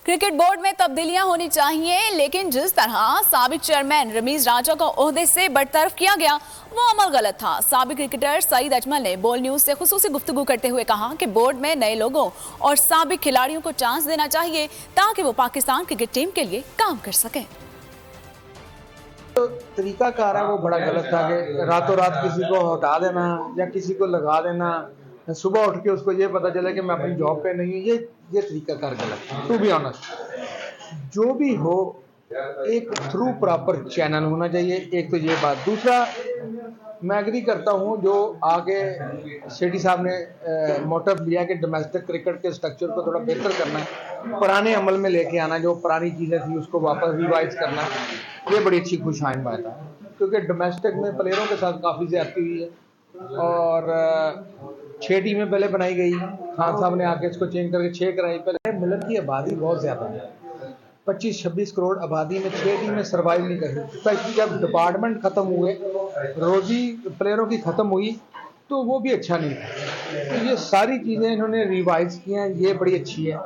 Cricket board में तब्दीलियां होनी चाहिए, लेकिन जिस तरह साबिक चेयरमैन रमीज राजा को ओहदे से बरतरफ किया गया वो अमल गलत था। साबिक क्रिकेटर सईद अजमल ने बोल न्यूज से खुसूसी गुफ्तगू करते हुए कहा कि बोर्ड में नए लोगों और साबिक खिलाड़ियों को चांस देना चाहिए ताकि वो पाकिस्तान क्रिकेट टीम के लिए काम कर सकें। तो तरीकाकार है वो बड़ा गलत था कि रातों रात किसी को हटा देना या किसी को लगा देना, सुबह उठ के उसको ये पता चले कि मैं अपनी जॉब पे नहीं हूँ। ये तरीकाकार गलत है। टू बी ऑनेस्ट, जो भी हो एक थ्रू प्रॉपर चैनल होना चाहिए। एक तो ये बात। दूसरा, मैं एग्री करता हूँ जो आगे शेठी साहब ने मोटिव लिया कि डोमेस्टिक क्रिकेट के स्ट्रक्चर को थोड़ा बेहतर करना है, पुराने अमल में लेके आना, जो पुरानी चीज़ें थी उसको वापस रिवाइज करना, ये बड़ी अच्छी खुशहाइन बात है। क्योंकि डोमेस्टिक में प्लेयरों के साथ काफ़ी ज़्यादती हुई है और 6 टीमें पहले बनाई गई, खान साहब ने आके इसको चेंज करके 6 कराई। पहले मुल्क की आबादी बहुत ज़्यादा है, 25-26 करोड़ आबादी में 6 टीमें सर्वाइव नहीं कर रही। स्पेशली जब डिपार्टमेंट ख़त्म हुए, रोजी प्लेयरों की ख़त्म हुई, तो वो भी अच्छा नहीं था। तो ये सारी चीज़ें इन्होंने रिवाइज की हैं, ये बड़ी अच्छी है।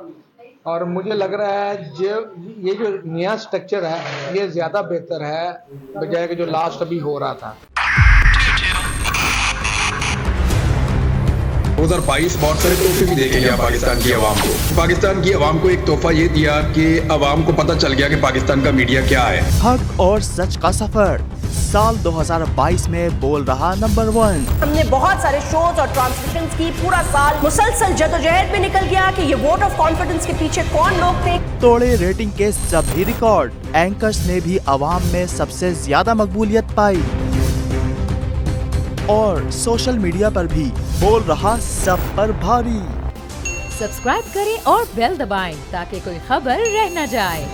और मुझे लग रहा है ये जो नया स्ट्रक्चर है ये ज़्यादा बेहतर है बजाय कि जो लास्ट अभी हो रहा था। 2022 बहुत सारे तोहफे भी देके गया पाकिस्तान की आवाम को। पाकिस्तान की आवाम को एक तोहफा ये दिया कि आवाम को पता चल गया कि पाकिस्तान का मीडिया क्या है। हक और सच का सफर साल 2022 में बोल रहा नंबर 1। हमने बहुत सारे शोज और ट्रांसमिशंस की, पूरा साल मुसलसल जदोजहद में निकल गया कि ये वोट ऑफ कॉन्फिडेंस के पीछे कौन लोग थे। तोड़े रेटिंग के सभी रिकॉर्ड, एंकर्स ने भी आवाम में सबसे ज्यादा मकबूलियत पाई और सोशल मीडिया पर भी बोल रहा सब पर भारी। सब्सक्राइब करें और बेल दबाएं ताकि कोई खबर रह न जाए।